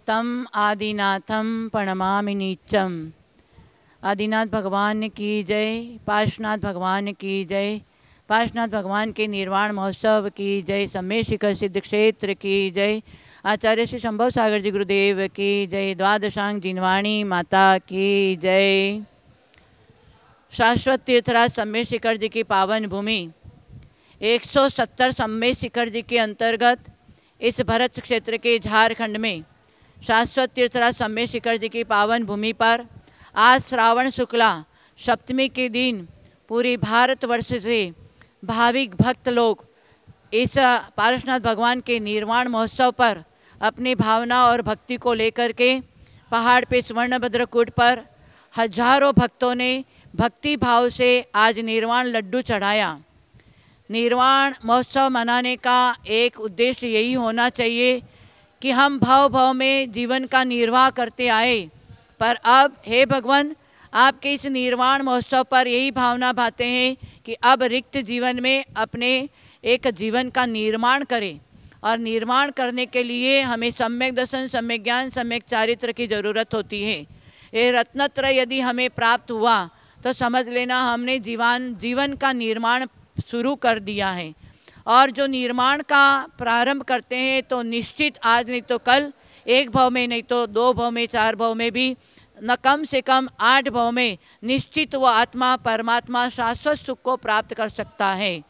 तम आदिनाथम प्रणमामि नीचम। आदिनाथ भगवान की जय, पार्श्वनाथ भगवान की जय, पार्श्वनाथ भगवान के निर्वाण महोत्सव की जय, सम्मेद शिखर सिद्ध क्षेत्र की जय, आचार्य श्री शंभव सागर जी गुरुदेव की जय, द्वादशांग जिनवाणी माता की जय। शाश्वत तीर्थराज सम्मेद शिखर जी की पावन भूमि 170 सम्मेद शिखर जी के अंतर्गत इस भरत क्षेत्र के झारखंड में शाश्वत तीर्थराज सम्मेद शिखर जी की पावन भूमि पर आज श्रावण शुक्ला सप्तमी के दिन पूरी भारतवर्ष से भाविक भक्त लोग इस पार्श्वनाथ भगवान के निर्वाण महोत्सव पर अपनी भावना और भक्ति को लेकर के पहाड़ पे स्वर्णभद्र कूट पर हजारों भक्तों ने भक्ति भाव से आज निर्वाण लड्डू चढ़ाया। निर्वाण महोत्सव मनाने का एक उद्देश्य यही होना चाहिए कि हम भाव भाव में जीवन का निर्वाह करते आए, पर अब हे भगवान आपके इस निर्वाण महोत्सव पर यही भावना भाते हैं कि अब रिक्त जीवन में अपने एक जीवन का निर्माण करें, और निर्माण करने के लिए हमें सम्यक दर्शन, सम्यक ज्ञान, सम्यक चारित्र की ज़रूरत होती है। ये रत्नत्र यदि हमें प्राप्त हुआ तो समझ लेना हमने जीवन का निर्माण शुरू कर दिया है। और जो निर्माण का प्रारंभ करते हैं तो निश्चित आज नहीं तो कल, एक भाव में नहीं तो दो भाव में, चार भाव में भी, न कम से कम 8 भाव में निश्चित वो आत्मा परमात्मा शाश्वत सुख को प्राप्त कर सकता है।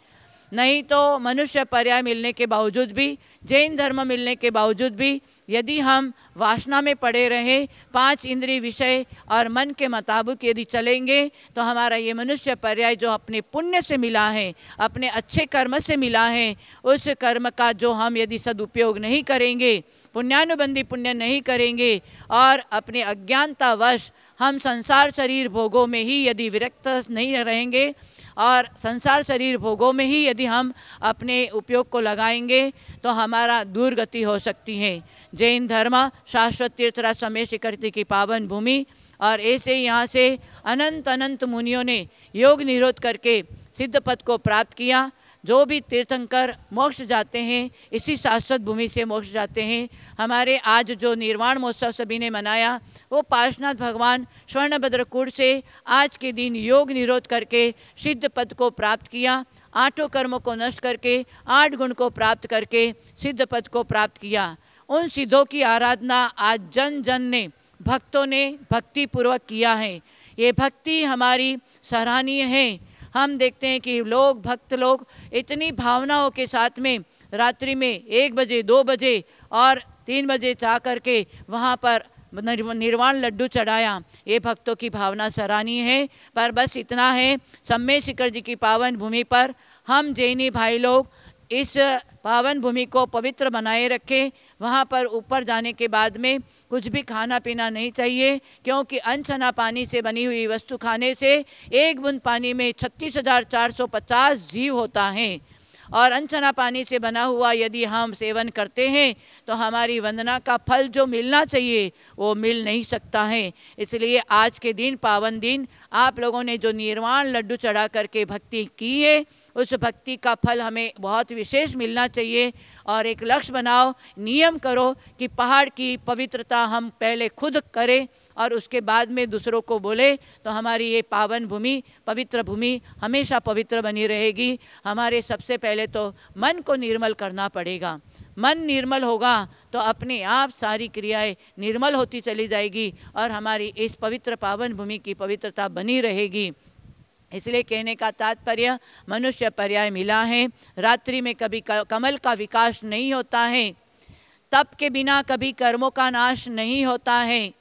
नहीं तो मनुष्य पर्याय मिलने के बावजूद भी, जैन धर्म मिलने के बावजूद भी यदि हम वासना में पड़े रहे, 5 इंद्रिय विषय और मन के मुताबिक यदि चलेंगे तो हमारा ये मनुष्य पर्याय जो अपने पुण्य से मिला है, अपने अच्छे कर्म से मिला है, उस कर्म का जो हम यदि सदुपयोग नहीं करेंगे, पुण्यानुबंधी पुण्य नहीं करेंगे और अपने अज्ञानतावश हम संसार शरीर भोगों में ही यदि विरक्त नहीं रहेंगे और संसार शरीर भोगों में ही यदि हम अपने उपयोग को लगाएंगे तो हमारा दुर्गति हो सकती है। जैन धर्म शाश्वत तीर्थराज सम्मेद शिखर जी की पावन भूमि, और ऐसे यहाँ से अनंत अनंत मुनियों ने योग निरोध करके सिद्ध पद को प्राप्त किया। जो भी तीर्थंकर मोक्ष जाते हैं इसी शाश्वत भूमि से मोक्ष जाते हैं। हमारे आज जो निर्वाण महोत्सव सभी ने मनाया वो पार्श्वनाथ भगवान स्वर्णभद्र कूट से आज के दिन योग निरोध करके सिद्ध पद को प्राप्त किया, 8 कर्मों को नष्ट करके 8 गुण को प्राप्त करके सिद्ध पद को प्राप्त किया। उन सिद्धों की आराधना आज जन जन ने, भक्तों ने भक्ति पूर्वक किया है। ये भक्ति हमारी सराहनीय है। हम देखते हैं कि भक्त लोग इतनी भावनाओं के साथ में रात्रि में 1 बजे, 2 बजे और 3 बजे जा करके वहाँ पर निर्वाण लड्डू चढ़ाया। ये भक्तों की भावना सराहनीय है। पर बस इतना है, सम्मेद शिखर जी की पावन भूमि पर हम जैनी भाई लोग इस पावन भूमि को पवित्र बनाए रखें। वहाँ पर ऊपर जाने के बाद में कुछ भी खाना पीना नहीं चाहिए, क्योंकि अनछना पानी से बनी हुई वस्तु खाने से 1 बूंद पानी में 36,450 जीव होता है, और अनछना पानी से बना हुआ यदि हम सेवन करते हैं तो हमारी वंदना का फल जो मिलना चाहिए वो मिल नहीं सकता है। इसलिए आज के दिन, पावन दिन, आप लोगों ने जो निर्वाण लड्डू चढ़ा करके भक्ति की है, उस भक्ति का फल हमें बहुत विशेष मिलना चाहिए। और एक लक्ष्य बनाओ, नियम करो कि पहाड़ की पवित्रता हम पहले खुद करें और उसके बाद में दूसरों को बोले, तो हमारी ये पावन भूमि, पवित्र भूमि हमेशा पवित्र बनी रहेगी। हमारे सबसे पहले तो मन को निर्मल करना पड़ेगा। मन निर्मल होगा तो अपने आप सारी क्रियाएं निर्मल होती चली जाएगी और हमारी इस पवित्र पावन भूमि की पवित्रता बनी रहेगी। इसलिए कहने का तात्पर्य, मनुष्य पर्याय मिला है। रात्रि में कभी कमल का विकास नहीं होता है, तप के बिना कभी कर्मों का नाश नहीं होता है।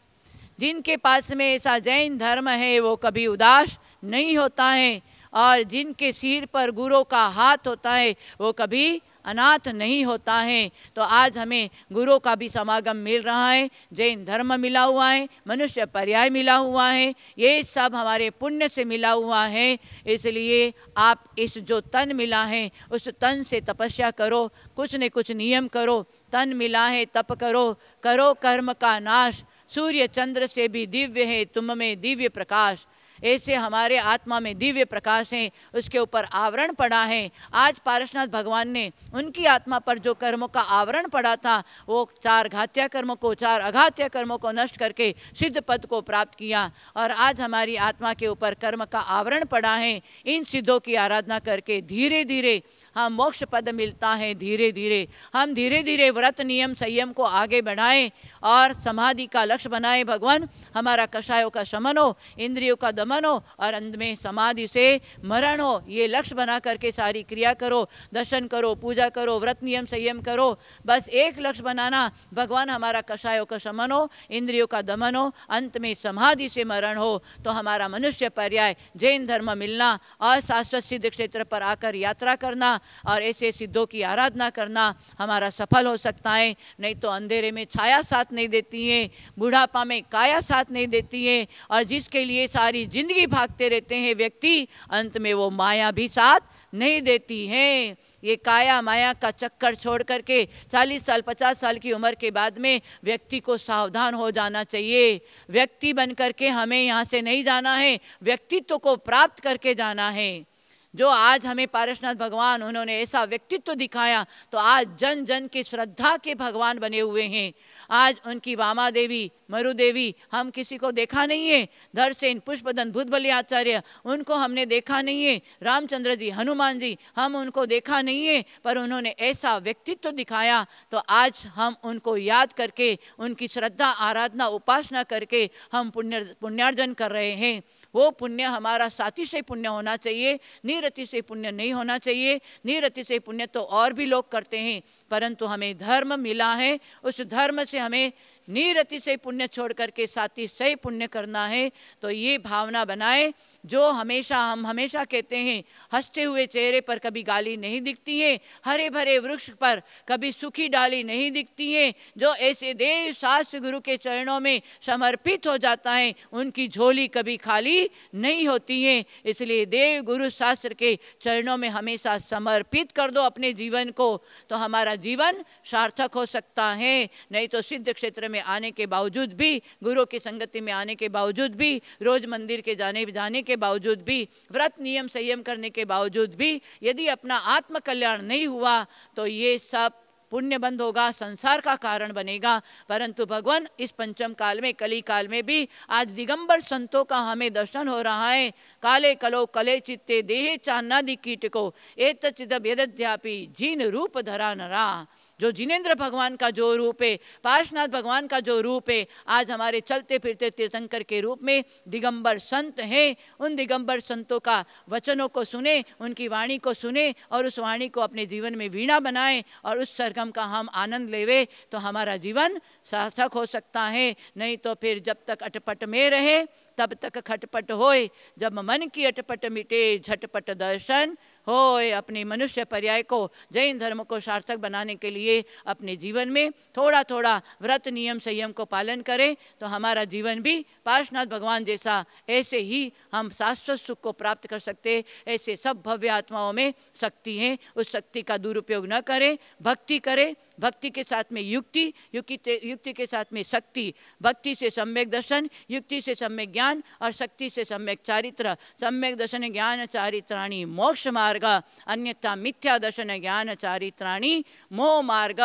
जिनके पास में ऐसा जैन धर्म है वो कभी उदास नहीं होता है, और जिनके सिर पर गुरु का हाथ होता है वो कभी अनाथ नहीं होता है। तो आज हमें गुरु का भी समागम मिल रहा है, जैन धर्म मिला हुआ है, मनुष्य पर्याय मिला हुआ है, ये सब हमारे पुण्य से मिला हुआ है। इसलिए आप इस जो तन मिला है उस तन से तपस्या करो, कुछ न कुछ नियम करो। तन मिला है, तप करो, करो कर्म का नाश। सूर्य चंद्र से भी दिव्य है तुम में दिव्य प्रकाश। ऐसे हमारे आत्मा में दिव्य प्रकाश है, उसके ऊपर आवरण पड़ा है। आज पारसनाथ भगवान ने उनकी आत्मा पर जो कर्मों का आवरण पड़ा था, वो 4 घात्य कर्मों को, 4 अघात्य कर्मों को नष्ट करके सिद्ध पद को प्राप्त किया। और आज हमारी आत्मा के ऊपर कर्म का आवरण पड़ा है। इन सिद्धों की आराधना करके धीरे धीरे हम मोक्ष पद मिलता है। धीरे धीरे हम धीरे धीरे व्रत नियम संयम को आगे बढ़ाएं और समाधि का लक्ष्य बनाए। भगवान हमारा कषायों का शमन हो, इंद्रियों का दमन हो और अंत में समाधि से मरण हो। ये लक्ष्य बना करके सारी क्रिया करो, दर्शन करो, पूजा करो, व्रत नियम संयम करो। बस एक लक्ष्य बनाना, भगवान हमारा कषायों का शमन हो, इंद्रियों का दमन हो, अंत में समाधि से मरण हो। तो हमारा मनुष्य पर्याय जैन धर्म मिलना और शाश्वत सिद्ध क्षेत्र पर आकर यात्रा करना और ऐसे सिद्धों की आराधना करना हमारा सफल हो सकता है। नहीं तो अंधेरे में छाया साथ नहीं देती है, बुढ़ापा में काया साथ नहीं देती है, और जिसके लिए सारी जिंदगी भागते रहते हैं व्यक्ति, अंत में वो माया भी साथ नहीं देती है। ये काया माया का चक्कर छोड़ करके 40 साल 50 साल की उम्र के बाद में व्यक्ति को सावधान हो जाना चाहिए। व्यक्ति बन करके हमें यहाँ से नहीं जाना है, व्यक्तित्व को प्राप्त करके जाना है। जो आज हमें पारसनाथ भगवान, उन्होंने ऐसा व्यक्तित्व दिखाया तो आज जन जन की श्रद्धा के भगवान बने हुए हैं। आज उनकी वामा देवी, मरु देवी, हम किसी को देखा नहीं है। धरसेन, पुष्पदन, भूतबली आचार्य, उनको हमने देखा नहीं है। रामचंद्र जी, हनुमान जी, हम उनको देखा नहीं है, पर उन्होंने ऐसा व्यक्तित्व दिखाया तो आज हम उनको याद करके, उनकी श्रद्धा आराधना उपासना करके हम पुण्यार्जन कर रहे हैं। वो पुण्य हमारा साथी से पुण्य होना चाहिए, निरति से पुण्य नहीं होना चाहिए। निरति से पुण्य तो और भी लोग करते हैं, परंतु हमें धर्म मिला है, उस धर्म से हमें निरति से पुण्य छोड़ करके साथी से पुण्य करना है। तो ये भावना बनाए। जो हम हमेशा कहते हैं, हंसते हुए चेहरे पर कभी गाली नहीं दिखती है, हरे भरे वृक्ष पर कभी सूखी डाली नहीं दिखती है। जो ऐसे देव शास्त्र गुरु के चरणों में समर्पित हो जाता है, उनकी झोली कभी खाली नहीं होती है। इसलिए देव गुरु शास्त्र के चरणों में हमेशा समर्पित कर दो अपने जीवन को, तो हमारा जीवन सार्थक हो सकता है। नहीं तो सिद्ध क्षेत्र में आने के बावजूद भी, गुरु की संगति में आने के बावजूद भी, रोज मंदिर के जाने के बावजूद भी, व्रत नियम संयम करने के बावजूद भी, यदि अपना आत्म कल्याण नहीं हुआ तो ये सब पुण्य बंद होगा, संसार का कारण बनेगा। परंतु भगवान इस पंचम काल में, कली काल में भी आज दिगंबर संतों का हमें दर्शन हो रहा है। काले कलो कले चित्ते देहे चान्नादि कीट को एत चिदब यद्यापि जिन रूप धरा नरा। जो जिनेंद्र भगवान का जो रूप है, पार्श्वनाथ भगवान का जो रूप है, आज हमारे चलते फिरते तीर्थंकर के रूप में दिगंबर संत हैं। उन दिगंबर संतों का वचनों को सुने, उनकी वाणी को सुने और उस वाणी को अपने जीवन में वीणा बनाएं और उस सरगम का हम आनंद लेवे तो हमारा जीवन सार्थक हो सकता है। नहीं तो फिर जब तक अटपट में रहे तब तक खटपट होए, जब मन की अटपट मिटे झटपट दर्शन होए। अपने मनुष्य पर्याय को, जैन धर्म को सार्थक बनाने के लिए अपने जीवन में थोड़ा थोड़ा व्रत नियम संयम को पालन करें तो हमारा जीवन भी पार्श्वनाथ भगवान जैसा, ऐसे ही हम शाश्वत सुख को प्राप्त कर सकते। ऐसे सब भव्य आत्माओं में शक्ति है, उस शक्ति का दुरुपयोग न करें, भक्ति करें। भक्ति के साथ में युक्ति, युक्ति के साथ में शक्ति, भक्ति से सम्यक दर्शन, युक्ति से सम्यक ज्ञान और शक्ति से सम्यक चारित्र। सम्यक दर्शन ज्ञान चारित्राणि मोक्ष मार्ग, अन्यथा मिथ्या दर्शन ज्ञान चारित्राणि मोह मार्ग।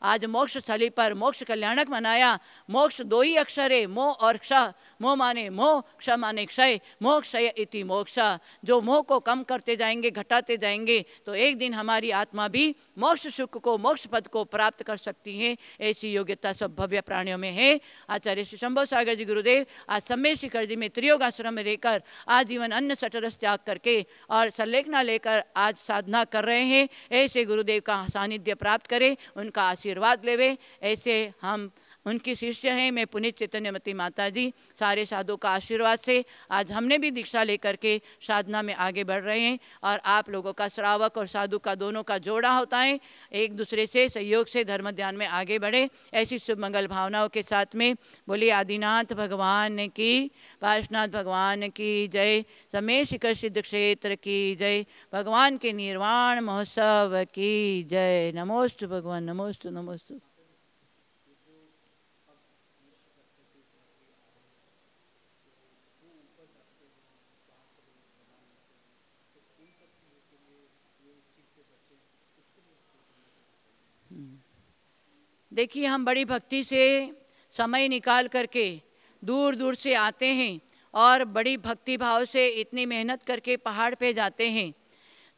आज मोक्ष स्थली पर मोक्ष कल्याणक मनाया। मोक्ष 2 ही अक्षर है, मोह और क्ष। मोह माने मोह, क्ष माने क्षय। मोह क्षय इति मोक्ष। जो मोह को कम करते जाएंगे, घटाते जाएंगे तो एक दिन हमारी आत्मा भी मोक्ष सुख को, मोक्ष पद को प्राप्त कर सकती है। ऐसी योग्यता सब भव्य प्राणियों में है। आचार्य श्री शंभो सागर जी गुरुदेव आज सम्य शिखर जी में त्रियोग आश्रम में रहकर आजीवन अन्न सटरस त्याग करके और संलेखना लेकर आज साधना कर रहे हैं। ऐसे गुरुदेव का सानिध्य प्राप्त करें, उनका आशीर्वाद लेवे। ऐसे हम उनकी शिष्य हैं। मैं पुनीत चैतन्यमती माता जी, सारे साधु का आशीर्वाद से आज हमने भी दीक्षा लेकर के साधना में आगे बढ़ रहे हैं। और आप लोगों का, श्रावक और साधु का, दोनों का जोड़ा होता है। एक दूसरे से सहयोग से धर्म ध्यान में आगे बढ़े, ऐसी शुभ मंगल भावनाओं के साथ में बोलिए आदिनाथ भगवान की, पार्श्वनाथ भगवान की जय, समय शिखर सिद्ध क्षेत्र की जय, भगवान के निर्वाण महोत्सव की जय। नमोस्तु भगवान, नमोस्तु नमोस्तु। देखिए, हम बड़ी भक्ति से समय निकाल करके दूर दूर से आते हैं और बड़ी भक्ति भाव से इतनी मेहनत करके पहाड़ पे जाते हैं।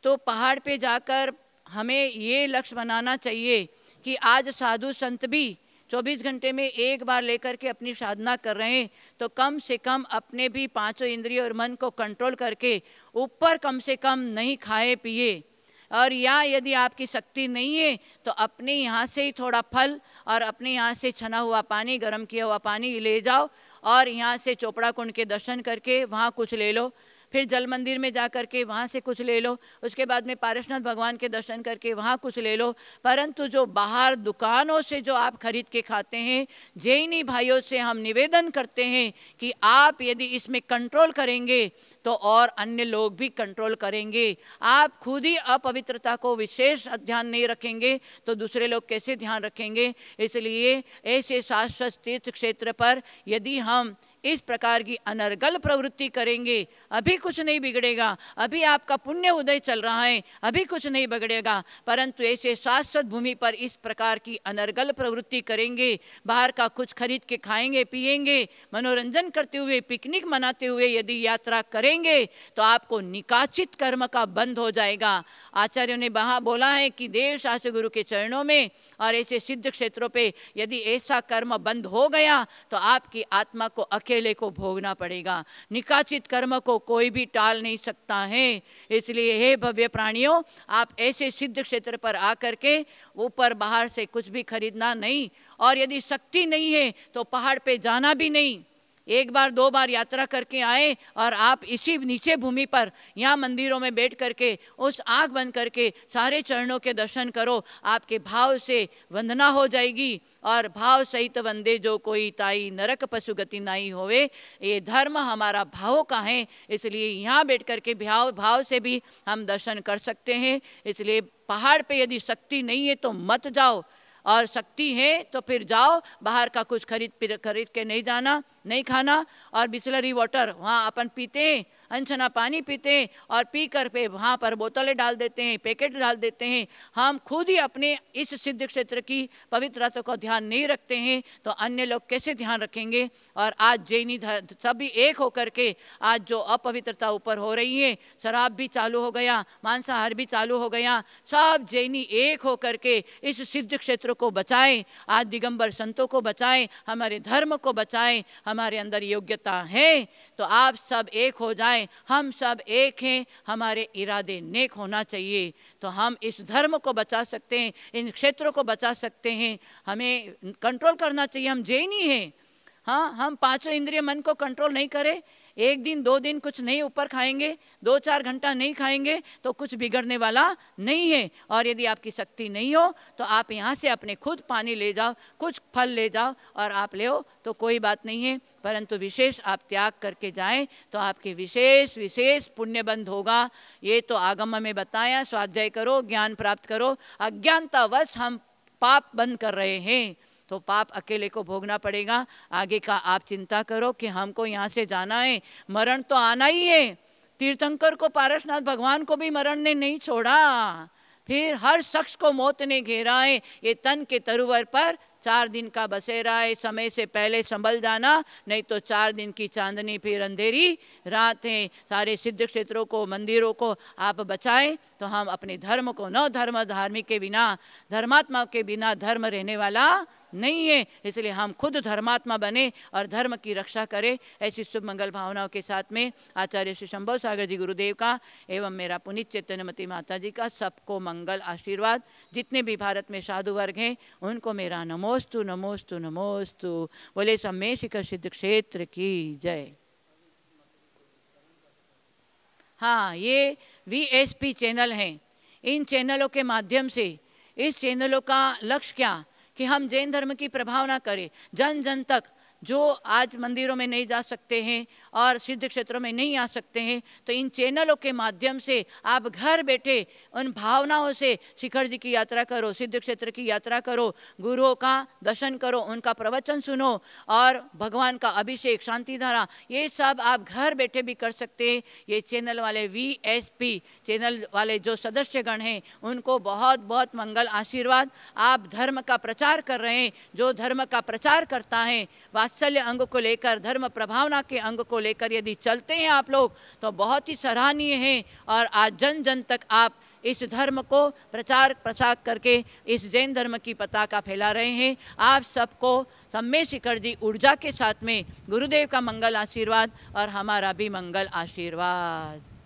तो पहाड़ पे जाकर हमें ये लक्ष्य बनाना चाहिए कि आज साधु संत भी 24 घंटे में एक बार लेकर के अपनी साधना कर रहे हैं, तो कम से कम अपने भी पांचों इंद्रियों और मन को कंट्रोल करके ऊपर कम से कम नहीं खाए पिए। और या यदि आपकी शक्ति नहीं है तो अपने यहाँ से ही थोड़ा फल और अपने यहाँ से छना हुआ पानी, गर्म किया हुआ पानी ले जाओ और यहाँ से चोपड़ा कुंड के दर्शन करके वहाँ कुछ ले लो। फिर जल मंदिर में जा कर के वहाँ से कुछ ले लो। उसके बाद में पारसनाथ भगवान के दर्शन करके वहाँ कुछ ले लो। परंतु जो बाहर दुकानों से जो आप खरीद के खाते हैं, जैनी भाइयों से हम निवेदन करते हैं कि आप यदि इसमें कंट्रोल करेंगे तो और अन्य लोग भी कंट्रोल करेंगे। आप खुद ही अपवित्रता को विशेष ध्यान नहीं रखेंगे तो दूसरे लोग कैसे ध्यान रखेंगे। इसलिए ऐसे शाश्वत तीर्थ क्षेत्र पर यदि हम इस प्रकार की अनर्गल प्रवृत्ति करेंगे, अभी कुछ नहीं बिगड़ेगा, अभी आपका पुण्य उदय चल रहा है, अभी कुछ नहीं बिगड़ेगा। परंतु ऐसे शाश्वत भूमि पर इस प्रकार की अनर्गल प्रवृत्ति करेंगे, बाहर का कुछ खरीद के खाएंगे पिएंगे, मनोरंजन करते हुए, पिकनिक मनाते हुए यदि यात्रा करेंगे तो आपको निकाचित कर्म का बंध हो जाएगा। आचार्यों ने वहाँ बोला है कि देव शास्त्र गुरु के चरणों में और ऐसे सिद्ध क्षेत्रों पे यदि ऐसा कर्म बंद हो गया तो आपकी आत्मा को अकेले को भोगना पड़ेगा। निकाचित कर्म को कोई भी टाल नहीं सकता है। इसलिए हे भव्य प्राणियों, आप ऐसे सिद्ध क्षेत्र पर आकर के ऊपर बाहर से कुछ भी खरीदना नहीं, और यदि शक्ति नहीं है तो पहाड़ पे जाना भी नहीं। एक बार दो बार यात्रा करके आए और आप इसी नीचे भूमि पर यहाँ मंदिरों में बैठ करके उस आँख बंद करके सारे चरणों के दर्शन करो। आपके भाव से वंदना हो जाएगी। और भाव सहित वंदे जो कोई ताई, नरक पशु गति नाई होवे। ये धर्म हमारा भावों का है, इसलिए यहाँ बैठ करके भाव से भी हम दर्शन कर सकते हैं। इसलिए पहाड़ पे यदि शक्ति नहीं है तो मत जाओ, और शक्ति है तो फिर जाओ। बाहर का कुछ खरीद के नहीं जाना, नहीं खाना। और बिस्लरी वाटर वहाँ अपन पीते हैं, अनछना पानी पीते हैं और पी कर पे वहाँ पर बोतलें डाल देते हैं, पैकेट डाल देते हैं। हम खुद ही अपने इस सिद्ध क्षेत्र की पवित्रता को ध्यान नहीं रखते हैं तो अन्य लोग कैसे ध्यान रखेंगे। और आज जैनी सभी एक होकर के आज जो अपवित्रता ऊपर हो रही है, शराब भी चालू हो गया, मांसाहार भी चालू हो गया, सब जैनी एक होकर के इस सिद्ध क्षेत्र को बचाएं। आज दिगंबर संतों को बचाएं, हमारे धर्म को बचाएं। हमारे अंदर योग्यता है तो आप सब एक हो जाएं। हम सब एक हैं, हमारे इरादे नेक होना चाहिए तो हम इस धर्म को बचा सकते हैं, इन क्षेत्रों को बचा सकते हैं। हमें कंट्रोल करना चाहिए। हम जैनी हैं, हाँ, हम पांचों इंद्रिय मन को कंट्रोल नहीं करें, एक दिन दो दिन कुछ नहीं ऊपर खाएंगे, 2-4 घंटा नहीं खाएंगे तो कुछ बिगड़ने वाला नहीं है। और यदि आपकी शक्ति नहीं हो तो आप यहाँ से अपने खुद पानी ले जाओ, कुछ फल ले जाओ और आप ले हो तो कोई बात नहीं है। परंतु विशेष आप त्याग करके जाएं तो आपके विशेष पुण्य बंध होगा। ये तो आगम में बताया, स्वाध्याय करो, ज्ञान प्राप्त करो। अज्ञानतावश हम पाप बंद कर रहे हैं तो पाप अकेले को भोगना पड़ेगा। आगे का आप चिंता करो कि हमको यहाँ से जाना है, मरण तो आना ही है। तीर्थंकर को, पारसनाथ भगवान को भी मरण ने नहीं छोड़ा, फिर हर शख्स को मौत ने घेरा है। ये तन के तरुवर पर 4 दिन का बसेरा है, समय से पहले संभल जाना, नहीं तो 4 दिन की चांदनी फिर अंधेरी रात है। सारे सिद्ध क्षेत्रों को, मंदिरों को आप बचाएं तो हम अपने धर्म को, न धर्म धार्मिक के बिना, धर्मात्मा के बिना धर्म रहने वाला नहीं है। इसलिए हम खुद धर्मात्मा बने और धर्म की रक्षा करें। ऐसी शुभ मंगल भावनाओं के साथ में आचार्य श्री शंभव सागर जी गुरुदेव का एवं मेरा पुनीत चैतन्यमती माता जी का सबको मंगल आशीर्वाद। जितने भी भारत में साधु वर्ग हैं उनको मेरा नमोस्तु नमोस्तु नमोस्तु। बोले सम्मेशिक सिद्ध क्षेत्र की जय। हाँ, ये VSP चैनल हैं। इन चैनलों के माध्यम से, इस चैनलों का लक्ष्य क्या कि हम जैन धर्म की प्रभावना करें, जन जन तक जो आज मंदिरों में नहीं जा सकते हैं और सिद्ध क्षेत्रों में नहीं आ सकते हैं, तो इन चैनलों के माध्यम से आप घर बैठे उन भावनाओं से शिखर जी की यात्रा करो, सिद्ध क्षेत्र की यात्रा करो, गुरुओं का दर्शन करो, उनका प्रवचन सुनो और भगवान का अभिषेक, शांति धारा, ये सब आप घर बैठे भी कर सकते हैं। ये चैनल वाले VSP चैनल वाले जो सदस्यगण हैं उनको बहुत बहुत मंगल आशीर्वाद। आप धर्म का प्रचार कर रहे हैं, जो धर्म का प्रचार करता है वात्सल्य अंग को लेकर, धर्म प्रभावना के अंग को लेकर यदि चलते हैं आप लोग तो बहुत ही सराहनीय है। और आज जन जन तक आप इस धर्म को प्रचार प्रसार करके इस जैन धर्म की पताका फैला रहे हैं। आप सबको सम्य शिखर जी ऊर्जा के साथ में गुरुदेव का मंगल आशीर्वाद और हमारा भी मंगल आशीर्वाद।